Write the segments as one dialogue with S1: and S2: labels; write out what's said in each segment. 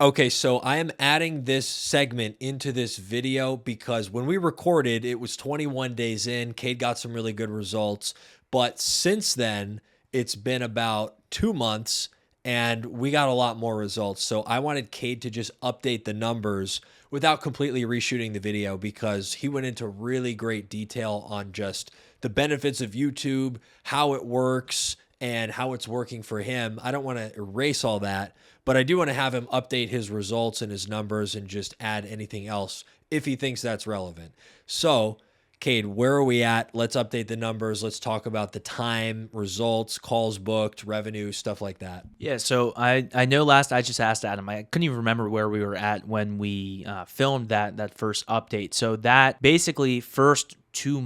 S1: Okay, so I am adding this segment into this video because when we recorded, it was 21 days in. Kade got some really good results. But since then, it's been about 2 months and we got a lot more results. So I wanted Kade to just update the numbers without completely reshooting the video because he went into really great detail on just the benefits of YouTube, how it works, and how it's working for him. I don't want to erase all that, but I do want to have him update his results and his numbers and just add anything else if he thinks that's relevant. So, Kade, where are we at? Let's update the numbers. Let's talk about the time, results, calls booked, revenue, stuff like that.
S2: Yeah, so I know last I just asked Adam. I couldn't even remember where we were at when we filmed that first update. So that basically first 2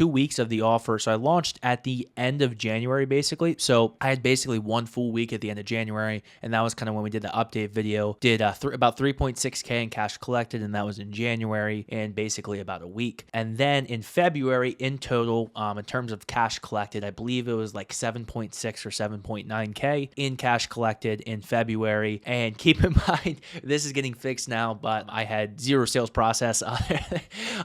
S2: weeks of the offer. So I launched at the end of January, basically. So I had basically 1 full week at the end of January, and that was kind of when we did the update video. Did about 3.6K in cash collected, and that was in January, and basically about a week. And then in February, in total, in terms of cash collected, I believe it was like 7.6 or 7.9K in cash collected in February. And keep in mind, this is getting fixed now, but I had zero sales process.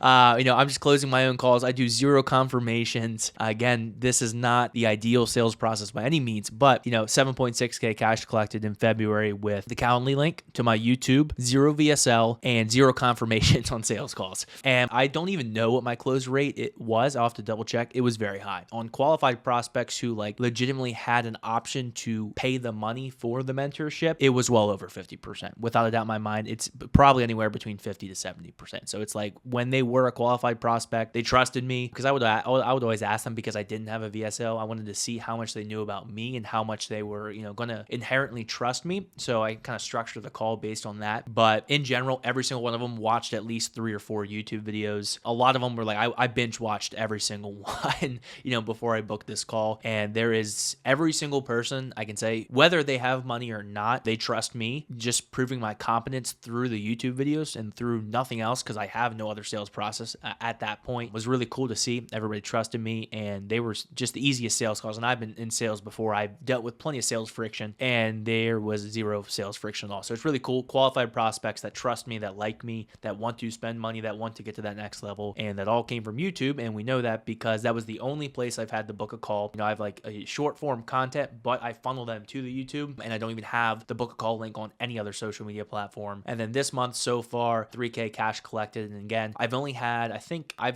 S2: I'm just closing my own calls. I do zero confirmations. Again, this is not the ideal sales process by any means, but 7.6K cash collected in February with the Calendly link to my YouTube, zero VSL, and zero confirmations on sales calls. And I don't even know what my close rate it was. I'll have to double check. It was very high. On qualified prospects who legitimately had an option to pay the money for the mentorship, it was well over 50%. Without a doubt in my mind, it's probably anywhere between 50 to 70%. So it's like when they were a qualified prospect, they trusted me because I would always ask them because I didn't have a VSL. I wanted to see how much they knew about me and how much they were, going to inherently trust me. So I kind of structured the call based on that. But in general, every single one of them watched at least 3 or 4 YouTube videos. A lot of them were like, I binge watched every single one, before I booked this call. And there is every single person I can say, whether they have money or not, they trust me, just proving my competence through the YouTube videos and through nothing else because I have no other sales process at that point. It was really cool to see. Everybody trusted me and they were just the easiest sales calls. And I've been in sales before. I've dealt with plenty of sales friction and there was zero sales friction at all. So it's really cool. Qualified prospects that trust me, that like me, that want to spend money, that want to get to that next level. And that all came from YouTube. And we know that because that was the only place I've had to book a call. I have like a short form content, but I funnel them to the YouTube and I don't even have the book a call link on any other social media platform. And then this month so far, 3K cash collected. And again, I've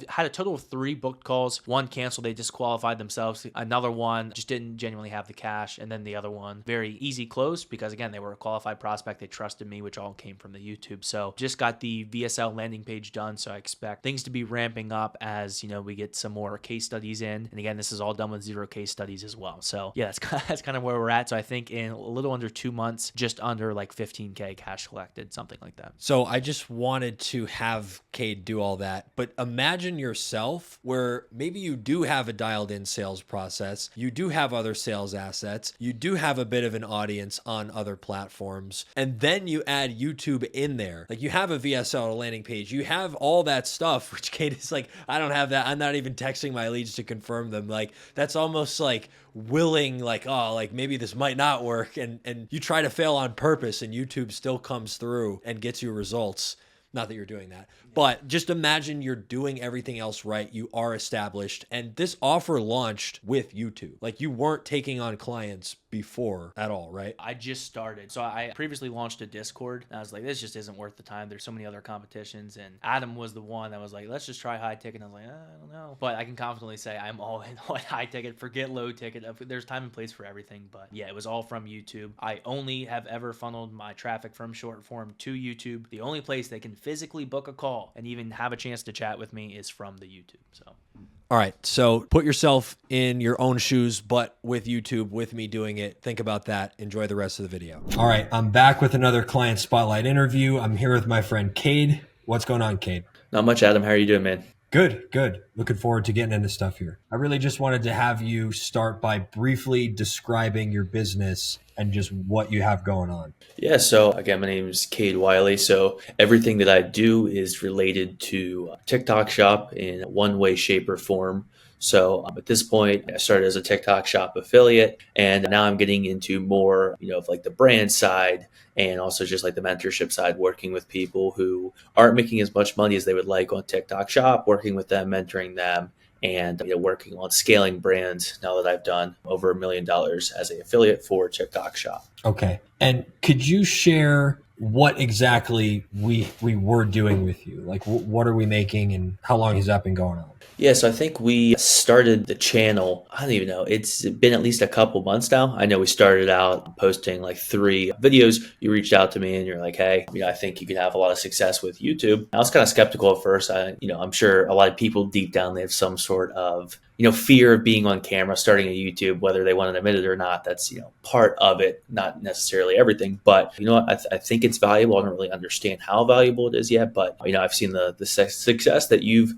S2: had a total of 3 booked calls. One canceled, they disqualified themselves. Another one just didn't genuinely have the cash. And then the other one, very easy close because again, they were a qualified prospect. They trusted me, which all came from the YouTube. So just got the VSL landing page done. So I expect things to be ramping up as, we get some more case studies in. And again, this is all done with zero case studies as well. So yeah, that's kind of where we're at. So I think in a little under 2 months, just under like 15K cash collected, something like that.
S1: So I just wanted to have Kade do all that, but imagine yourself where maybe you do have a dialed in sales process. You do have other sales assets. You do have a bit of an audience on other platforms. And then you add YouTube in there. Like you have a VSL, a landing page. You have all that stuff, which Kade is like, I don't have that. I'm not even texting my leads to confirm them. Like that's almost like willing, like, oh, like maybe this might not work. And you try to fail on purpose and YouTube still comes through and gets you results. Not that you're doing that, but just imagine you're doing everything else right. You are established and this offer launched with YouTube. Like you weren't taking on clients before at all, right?
S2: I just started. So I previously launched a Discord and I was like, this just isn't worth the time. There's so many other competitions. And Adam was the one that was like, let's just try high ticket. And I was like, I don't know. But I can confidently say I'm all in on high ticket, forget low ticket. There's time and place for everything. But yeah, it was all from YouTube. I only have ever funneled my traffic from short form to YouTube. The only place they can physically book a call and even have a chance to chat with me is from the YouTube. So
S1: all right, so put yourself in your own shoes, but with YouTube, with me doing it. Think about that. Enjoy the rest of the video. All right, I'm back with another client spotlight interview. I'm here with my friend Kade. What's going on, Kade?
S2: Not much, Adam. How are you doing, man?
S1: Good. Looking forward to getting into stuff here. I really just wanted to have you start by briefly describing your business and just what you have going on.
S2: Yeah, so again, my name is Kade Wiley. So everything that I do is related to TikTok shop in one way, shape, or form. So at this point, I started as a TikTok shop affiliate, and now I'm getting into more, of like the brand side and also just like the mentorship side, working with people who aren't making as much money as they would like on TikTok shop, working with them, mentoring them, and working on scaling brands now that I've done over $1 million as an affiliate for TikTok shop.
S1: Okay. And could you share what exactly we were doing with you? Like, what are we making and how long has that been going on?
S2: Yeah, so I think we started the channel. I don't even know. It's been at least a couple months now. I know we started out posting like 3 videos. You reached out to me and you're like, hey, I think you could have a lot of success with YouTube. I was kind of skeptical at first. I'm sure a lot of people deep down, they have some sort of fear of being on camera, starting a YouTube, whether they want to admit it or not. That's, part of it, not necessarily everything. But, I think it's valuable. I don't really understand how valuable it is yet. But, I've seen the success that you've,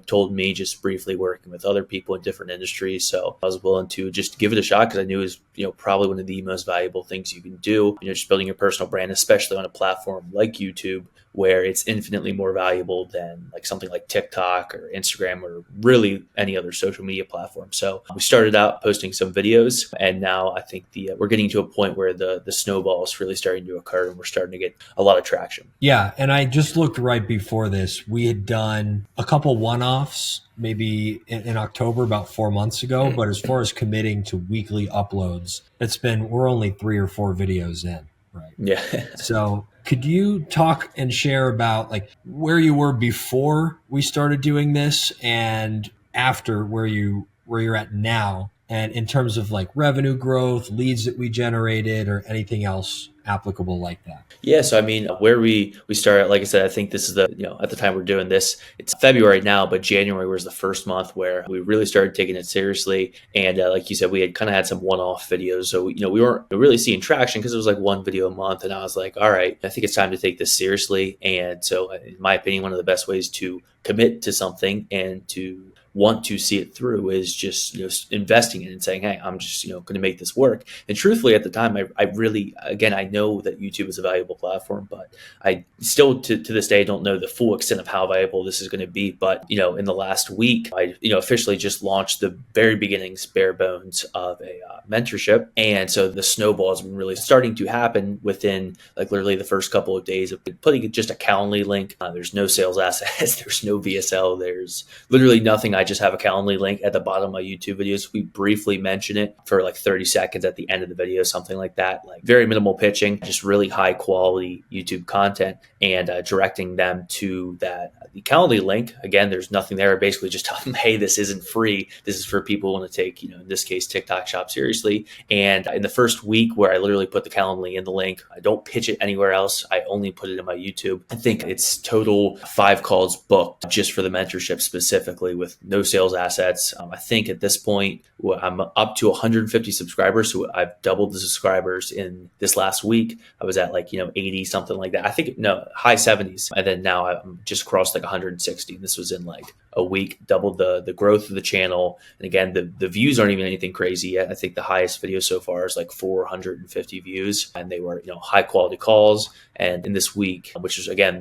S2: told me just briefly working with other people in different industries. So I was willing to just give it a shot because I knew it was, probably one of the most valuable things you can do, just building your personal brand, especially on a platform like YouTube, where it's infinitely more valuable than like something like TikTok or Instagram or really any other social media platform. So we started out posting some videos, and now I think we're getting to a point where the snowball is really starting to occur, and we're starting to get a lot of traction.
S1: Yeah, and I just looked right before this. We had done a couple one-offs maybe in October, about 4 months ago. But as far as committing to weekly uploads, we're only 3 or 4 videos in, right?
S2: Yeah.
S1: So could you talk and share about like where you were before we started doing this and after where you're at now, and in terms of like revenue growth, leads that we generated, or anything else applicable like that?
S2: Yeah, so where we started, like I said, I think this is at the time we're doing this, it's February now, but January was the first month where we really started taking it seriously. And like you said, we had kind of had some one-off videos. So, we weren't really seeing traction because it was like 1 video a month. And I was like, all right, I think it's time to take this seriously. And so in my opinion, one of the best ways to commit to something and to want to see it through is just investing in it and saying, hey, I'm just going to make this work. And truthfully, at the time, I really, again, I know that YouTube is a valuable platform, but I still to this day don't know the full extent of how valuable this is going to be. But in the last week, I officially just launched the very beginnings, bare bones of a mentorship, and so the snowball has been really starting to happen within like literally the first couple of days of putting just a Calendly link. There's no sales assets, there's no VSL, there's literally nothing. I just have a Calendly link at the bottom of my YouTube videos. We briefly mention it for like 30 seconds at the end of the video, something like that. Like very minimal pitching, just really high quality YouTube content, and directing them to the Calendly link. Again, there's nothing there. Basically just tell them, hey, this isn't free. This is for people who want to take, in this case, TikTok shop seriously. And in the first week where I literally put the Calendly in the link, I don't pitch it anywhere else. I only put it in my YouTube. I think it's total 5 calls booked just for the mentorship specifically with no sales assets. I think at this point, I'm up to 150 subscribers. So I've doubled the subscribers in this last week. I was at like, 80, something like that. I think, no, high 70s. And then now I'm just crossed like 160. This was in like a week, doubled the growth of the channel. And again, the views aren't even anything crazy yet. I think the highest video so far is like 450 views, and they were, high quality calls. And in this week, which is again,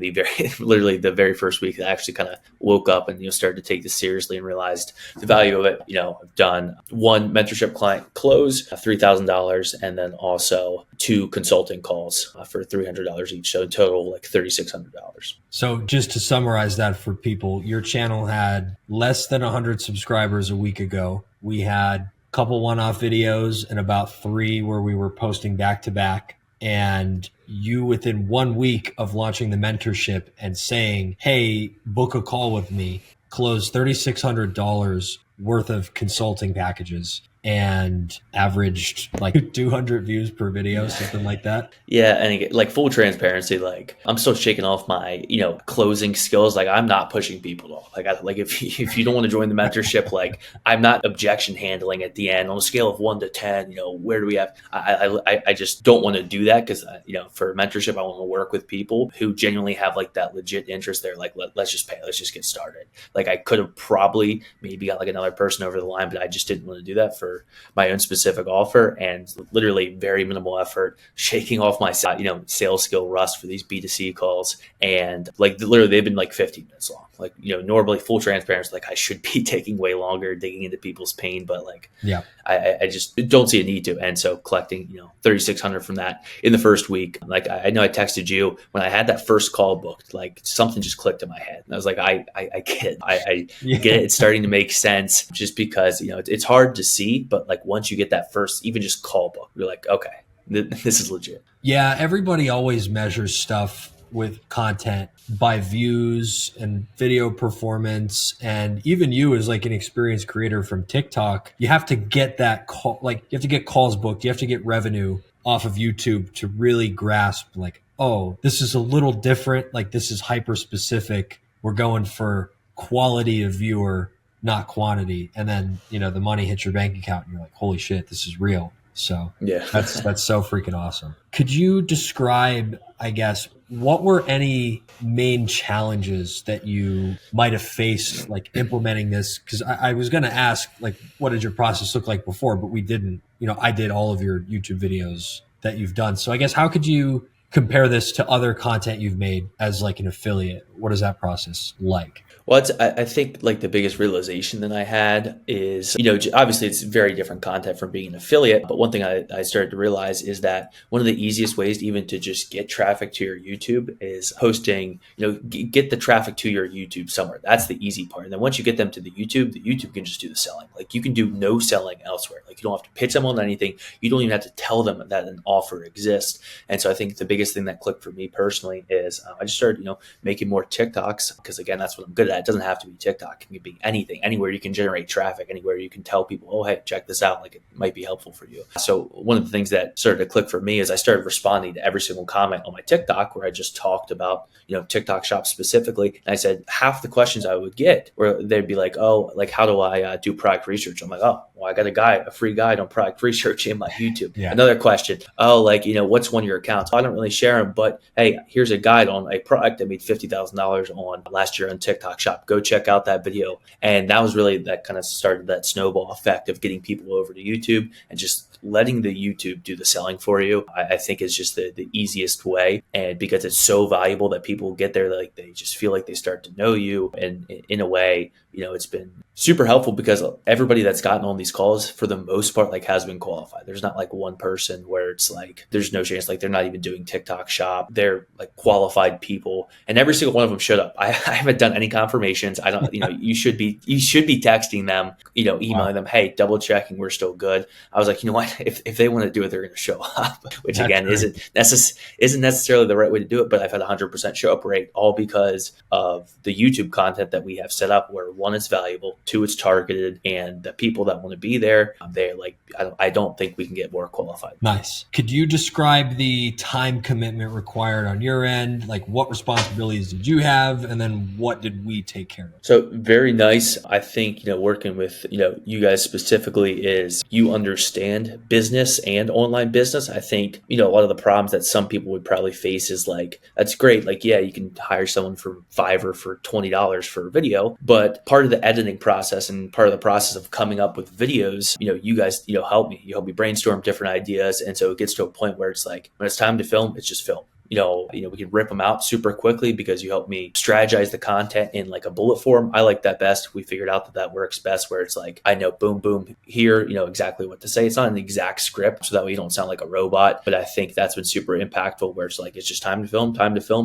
S2: literally the very first week that I actually kind of woke up and, started to take this seriously and realized the value of it. I've done 1 mentorship client close, $3,000, and then also 2 consulting calls for $300 each. So in total, like $3,600.
S1: So just to summarize that for people, your channel had less than 100 subscribers a week ago. We had a couple one-off videos and about 3 where we were posting back to back. And you, within 1 week of launching the mentorship and saying, hey, book a call with me, closed $3,600 worth of consulting packages and averaged like 200 views per video, something like that.
S2: Yeah. And again, like full transparency, like I'm still shaking off my, closing skills. Like I'm not pushing people off. Like if you don't want to join the mentorship, like I'm not objection handling at the end on a scale of 1 to 10, where do we have, I just don't want to do that. Cause for mentorship, I want to work with people who genuinely have like that legit interest there. Like, let's just pay, let's just get started. Like I could have probably maybe got like another person over the line, but I just didn't want to do that for my own specific offer, and literally very minimal effort, shaking off my sales skill rust for these B2C calls. And like literally they've been like 15 minutes long. like, normally full transparency, like I should be taking way longer digging into people's pain, but like,
S1: Yeah.
S2: I just don't see a need to. And so collecting, 3,600 from that in the first week, like I know I texted you when I had that first call booked, like something just clicked in my head. And I was like, I get it. I get it. It's starting to make sense just because, it's hard to see, but like once you get that first, even just call book, you're like, okay, this is legit.
S1: Yeah. Everybody always measures stuff with content by views and video performance. And even you as like an experienced creator from TikTok, you have to get that call, like you have to get calls booked. You have to get revenue off of YouTube to really grasp like, oh, this is a little different. Like this is hyper specific. We're going for quality of viewer, not quantity. And then, the money hits your bank account and you're like, holy shit, this is real. So
S2: yeah,
S1: that's so freaking awesome. Could you describe, I guess, what were any main challenges that you might have faced like implementing this? Because I was going to ask, like, what did your process look like before? But we didn't. I did all of your YouTube videos that you've done. So I guess how could you compare this to other content you've made as like an affiliate? What is that process like?
S2: Well, I think like the biggest realization that I had is, obviously it's very different content from being an affiliate. But one thing I started to realize is that one of the easiest ways even to just get traffic to your YouTube is hosting, get the traffic to your YouTube somewhere. That's the easy part. And then once you get them to the YouTube can just do the selling. Like you can do no selling elsewhere. Like you don't have to pitch them on anything. You don't even have to tell them that an offer exists. And so I think the biggest thing that clicked for me personally is I just started, making more TikToks because again, that's what I'm good at. It doesn't have to be TikTok. It can be anything, anywhere you can generate traffic, anywhere you can tell people, oh, hey, check this out. Like it might be helpful for you. So one of the things that started to click for me is I started responding to every single comment on my TikTok where I just talked about, TikTok shop specifically. And I said half the questions I would get where they'd be like, oh, like how do I do product research? I'm like, oh, well, I got a free guide on product research in my YouTube.
S1: Yeah.
S2: Another question, oh, like, what's one of your accounts? I don't really share them, but hey, here's a guide on a product that made $50,000 on last year on TikTok shop. Go check out that video. And that was really that kind of started that snowball effect of getting people over to YouTube and just letting the YouTube do the selling for you. I think is just the easiest way. And because it's so valuable that people get there, like they just feel like they start to know you. And in a way, it's been super helpful because everybody that's gotten on these calls for the most part, like has been qualified. There's not like one person where it's like, there's no chance, like they're not even doing TikTok shop. They're like qualified people and every single one of them showed up. I haven't done any confirmations. I don't, you should be texting them, emailing them, hey, double checking we're still good. I was like, you know what, if they want to do it, they're going to show up, which
S1: That's
S2: again,
S1: great.
S2: isn't necessarily the right way to do it. But I've had 100% show up rate all because of the YouTube content that we have set up where one, it's valuable, two, it's targeted, and the people that want to be there, they're like, I don't think we can get more qualified.
S1: Nice. Could you describe the time commitment required on your end? Like what responsibilities did you have? And then what did we take care of?
S2: So very nice. I think, working with, you guys specifically is you understand business and online business. I think, a lot of the problems that some people would probably face is like, that's great. Like, yeah, you can hire someone for Fiverr for $20 for a video, but part of the editing process and part of the process of coming up with videos, you guys, help me. You help me brainstorm different ideas. And so it gets to a point where it's like, when it's time to film, it's just film. We can rip them out super quickly because you help me strategize the content in like a bullet form. I like that best. We figured out that works best where it's like, I know, boom, boom, here, exactly what to say. It's not an exact script so that way you don't sound like a robot. But I think that's been super impactful where it's like, it's just time to film.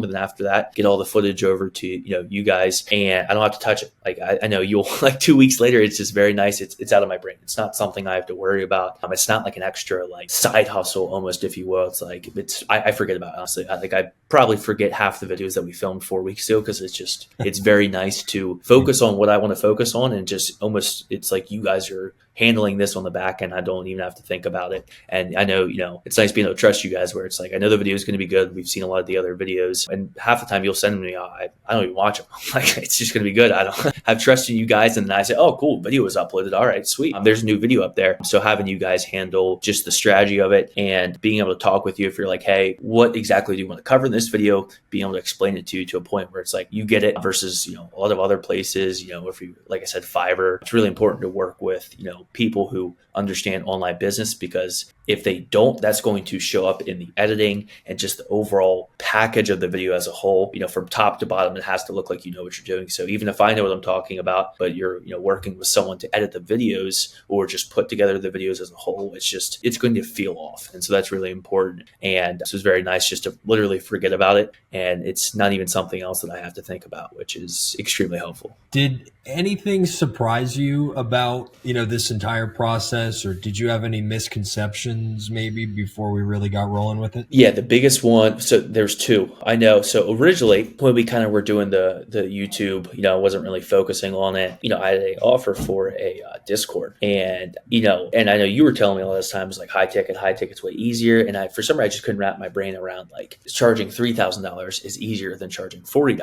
S2: And then after that, get all the footage over to, you guys and I don't have to touch it. Like, I know you'll like 2 weeks later, it's just very nice. It's out of my brain. It's not something I have to worry about. It's not like an extra like side hustle almost, if you will. It's like, I forget about it, honestly. I think I probably forget half the videos that we filmed 4 weeks ago because it's very nice to focus on what I want to focus on and just almost it's like you guys are handling this on the back end. I don't even have to think about it. And I know, it's nice being able to trust you guys where it's like, I know the video is going to be good. We've seen a lot of the other videos and half the time you'll send them to me. I don't even watch them. Like, it's just going to be good. I don't have trust in you guys. And then I say, oh, cool. Video was uploaded. All right, sweet. There's a new video up there. So having you guys handle just the strategy of it and being able to talk with you if you're like, hey, what exactly do you want to cover in this video? Being able to explain it to you to a point where it's like, you get it versus, a lot of other places, if you, like I said, Fiverr, it's really important to work with, people who understand online business, because if they don't, that's going to show up in the editing and just the overall package of the video as a whole. From top to bottom, it has to look like you know what you're doing. So even if I know what I'm talking about, but you're working with someone to edit the videos or just put together the videos as a whole, it's going to feel off. And so that's really important. And so it's very nice just to literally forget about it. And it's not even something else that I have to think about, which is extremely helpful.
S1: Did anything surprise you about, this entire process, or did you have any misconceptions maybe before we really got rolling with it?
S2: Yeah, the biggest one. So there's two. I know. So originally, when we kind of were doing the YouTube, I wasn't really focusing on it. I had an offer for a Discord, and and I know you were telling me all this time, it was like high ticket's way easier, and for some reason I just couldn't wrap my brain around like charging $3,000 is easier than charging $40.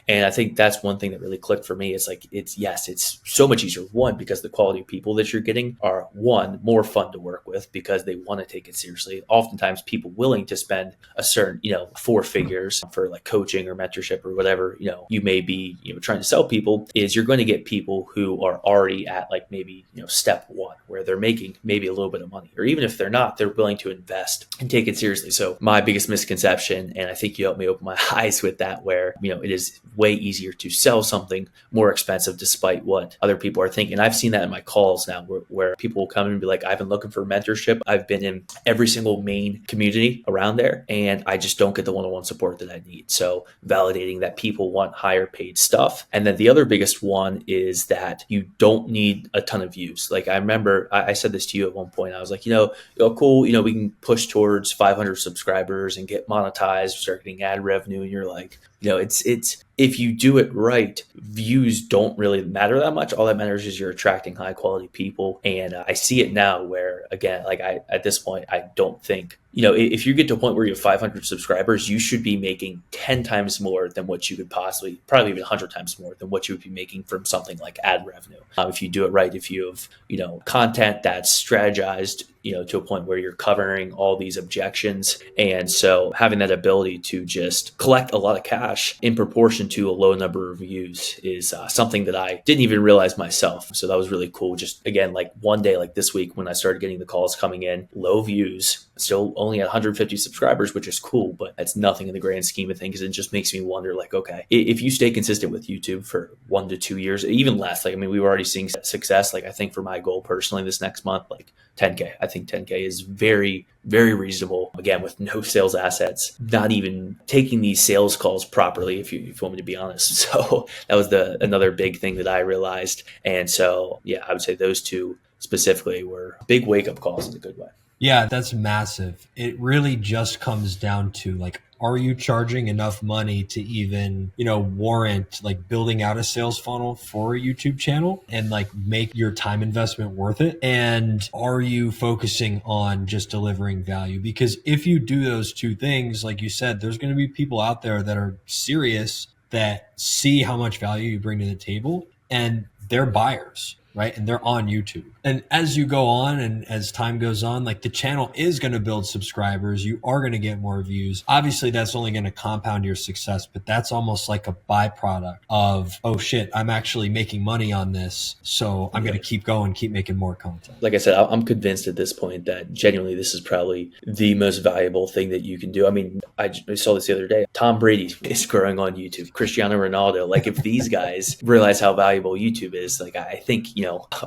S2: And I think that's one thing that really clicked for me. It's like it's so much easier. One, because the quality of people that you're getting are more fun to work with because they want to take it seriously. Oftentimes, people willing to spend a certain four figures for like coaching or mentorship or whatever you may be trying to sell people, is you're going to get people who are already at like maybe step one where they're making maybe a little bit of money, or even if they're not, they're willing to invest and take it seriously. So my biggest misconception, and I think you helped me open my eyes with that, where it is way easier to sell something more expensive despite what other people are thinking. I've seen that in my calls now where people will come and be like, I've been looking for mentorship. I've been in every single main community around there, and I just don't get the one-on-one support that I need. So validating that people want higher paid stuff. And then the other biggest one is that you don't need a ton of views. Like I remember I said this to you at one point. I was like, cool, we can push towards 500 subscribers and get monetized, start getting ad revenue. And you're like, it's if you do it right, views don't really matter that much. All that matters is you're attracting high quality people. And I see it now where, again, like at this point, I don't think, if you get to a point where you have 500 subscribers, you should be making 10 times more than what you could probably even 100 times more than what you would be making from something like ad revenue. If you do it right, if you have, content that's strategized, to a point where you're covering all these objections. And so having that ability to just collect a lot of cash in proportion to a low number of views is something that I didn't even realize myself. So that was really cool. Just again, like one day, like this week, when I started getting the calls coming in, low views, still only at 150 subscribers, which is cool, but that's nothing in the grand scheme of things. It just makes me wonder, like, okay, if you stay consistent with YouTube for 1 to 2 years, even less, like, we were already seeing success. Like, I think for my goal personally this next month, like 10K, I think 10K is very, very reasonable. Again, with no sales assets, not even taking these sales calls properly, if you want me to be honest. So that was another big thing that I realized. And so, yeah, I would say those two specifically were big wake-up calls in a good way.
S1: Yeah, that's massive. It really just comes down to like, are you charging enough money to even, warrant like building out a sales funnel for a YouTube channel and like make your time investment worth it? And are you focusing on just delivering value? Because if you do those two things, like you said, there's going to be people out there that are serious, that see how much value you bring to the table, and they're buyers. Right. And they're on YouTube. And as you go on and as time goes on, like the channel is going to build subscribers. You are going to get more views. Obviously, that's only going to compound your success, but that's almost like a byproduct of, oh shit, I'm actually making money on this. So I'm going to keep going, keep making more content.
S2: Like I said, I'm convinced at this point that genuinely this is probably the most valuable thing that you can do. I saw this the other day. Tom Brady is growing on YouTube. Cristiano Ronaldo. Like if these guys realize how valuable YouTube is, like I think,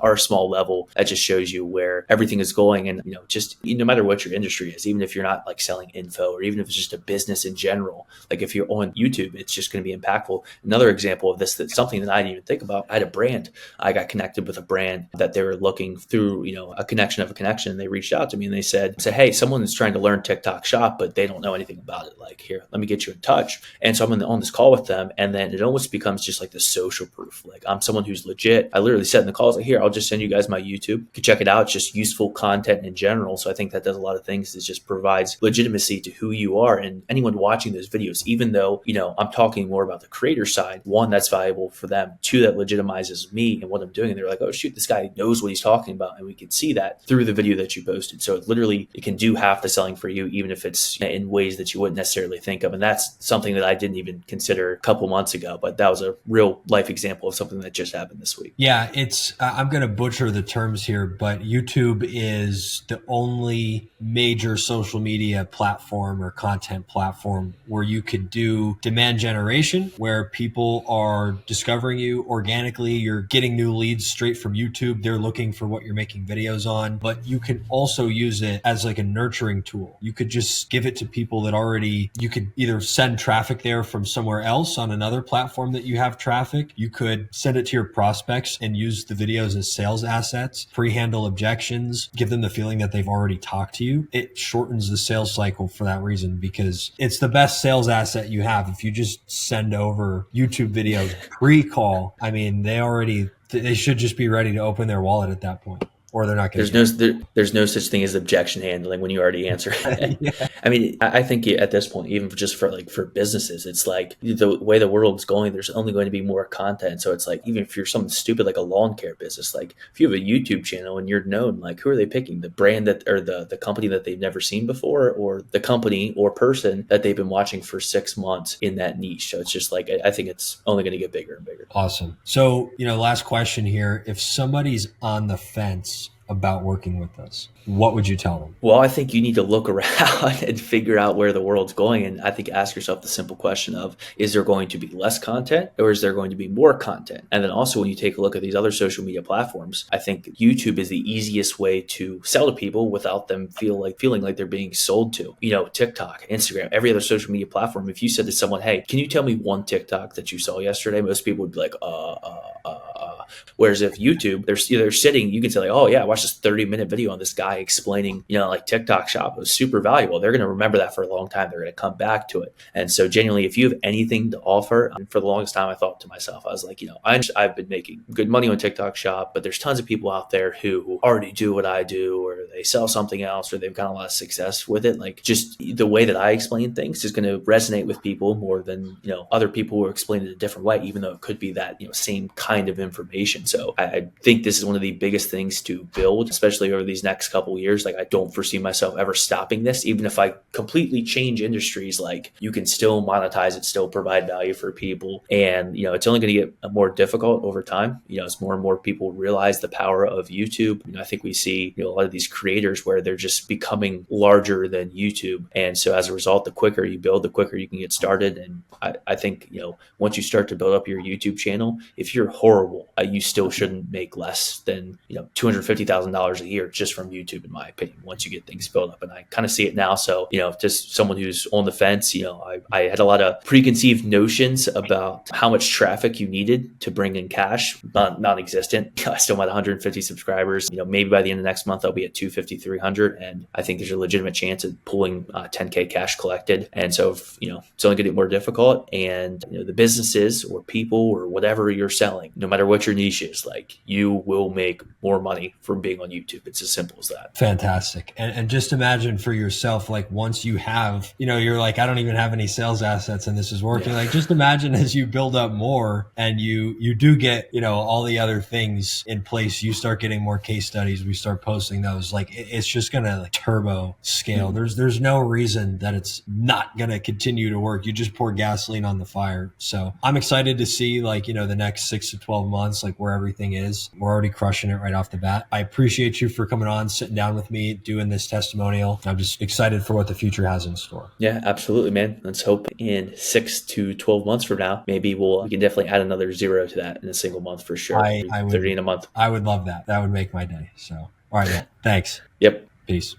S2: our small level, that just shows you where everything is going. And, just no matter what your industry is, even if you're not like selling info, or even if it's just a business in general, like if you're on YouTube, it's just going to be impactful. Another example of this, that's something that I didn't even think about. I had a brand. I got connected with a brand that they were looking through, a connection of a connection. And they reached out to me and they said, hey, someone is trying to learn TikTok shop, but they don't know anything about it. Like, here, let me get you in touch. And so I'm on this call with them. And then it almost becomes just like the social proof. Like I'm someone who's legit. I literally said in the call, like, here, I'll just send you guys my YouTube. You can check it out. It's just useful content in general. So I think that does a lot of things. It just provides legitimacy to who you are. And anyone watching those videos, even though, I'm talking more about the creator side, one, that's valuable for them. Two, that legitimizes me and what I'm doing. And they're like, oh, shoot, this guy knows what he's talking about. And we can see that through the video that you posted. So it can do half the selling for you, even if it's in ways that you wouldn't necessarily think of. And that's something that I didn't even consider a couple months ago. But that was a real life example of something that just happened this week.
S1: Yeah, it's I'm going to butcher the terms here, but YouTube is the only major social media platform or content platform where you could do demand generation, where people are discovering you organically. You're getting new leads straight from YouTube. They're looking for what you're making videos on, but you can also use it as like a nurturing tool. You could just give it to people that already, you could either send traffic there from somewhere else on another platform that you have traffic. You could send it to your prospects and use the videos as sales assets, pre-handle objections, give them the feeling that they've already talked to you. It shortens the sales cycle for that reason, because it's the best sales asset you have. If you just send over YouTube videos pre-call, I mean, they should just be ready to open their wallet at that point, or they're not going
S2: to. There's no such thing as objection handling when you already answer. Yeah. I mean, I think at this point, even just for businesses, it's like the way the world's going, there's only going to be more content. So it's like, even if you're something stupid like a lawn care business, like if you have a YouTube channel and you're known, like who are they picking? The brand that, or the company that they've never seen before, or the company or person that they've been watching for 6 months in that niche. So it's just like, I think it's only going to get bigger and bigger.
S1: Awesome. So, last question here. If somebody's on the fence about working with us, what would you tell them?
S2: Well, I think you need to look around and figure out where the world's going. And I think ask yourself the simple question of, is there going to be less content or is there going to be more content? And then also when you take a look at these other social media platforms, I think YouTube is the easiest way to sell to people without them feeling like they're being sold to. TikTok, Instagram, every other social media platform. If you said to someone, hey, can you tell me one TikTok that you saw yesterday? Most people would be like, Whereas if YouTube, they're sitting, you can say like, oh yeah, I watched this 30-minute video on this guy explaining, like TikTok shop. It was super valuable. They're going to remember that for a long time. They're going to come back to it. And so genuinely, if you have anything to offer, for the longest time, I thought to myself, I was like, I've been making good money on TikTok shop, but there's tons of people out there who already do what I do, or they sell something else, or they've got a lot of success with it. Like just the way that I explain things is going to resonate with people more than, other people who explain it a different way, even though it could be that, same kind of information. So I think this is one of the biggest things to build, especially over these next couple of years. Like I don't foresee myself ever stopping this. Even if I completely change industries, like you can still monetize it, still provide value for people. And, it's only going to get more difficult over time. As more and more people realize the power of YouTube. I think we see, a lot of these creators where they're just becoming larger than YouTube. And so as a result, the quicker you build, the quicker you can get started. And I think, once you start to build up your YouTube channel, if you're horrible, you still shouldn't make less than, $250,000 a year just from YouTube, in my opinion, once you get things built up. And I kind of see it now. So, just someone who's on the fence, I had a lot of preconceived notions about how much traffic you needed to bring in cash, non-existent. I still had 150 subscribers. Maybe by the end of next month, I'll be at 250, 300. And I think there's a legitimate chance of pulling 10K cash collected. And so, it's only going to get more difficult. And, the businesses or people or whatever you're selling, no matter what your niche is, like you will make more money from being on YouTube. It's as simple as that.
S1: Fantastic. And just imagine for yourself, like once you have, you're like, I don't even have any sales assets and this is working. Yeah. Like just imagine as you build up more and you do get, all the other things in place, you start getting more case studies. We start posting those, like it's just going to turbo scale. Mm-hmm. There's no reason that it's not going to continue to work. You just pour gasoline on the fire. So I'm excited to see the next 6 to 12 months, like where everything is. We're already crushing it right off the bat. I appreciate you for coming on, sitting down with me, doing this testimonial. I'm just excited for what the future has in store.
S2: Yeah, absolutely, man. Let's hope in 6 to 12 months from now, maybe we can definitely add another 0 to that in a single month for sure. I would, 30 in a month.
S1: I would love that. That would make my day. So, all right, man. Thanks.
S2: Yep.
S1: Peace.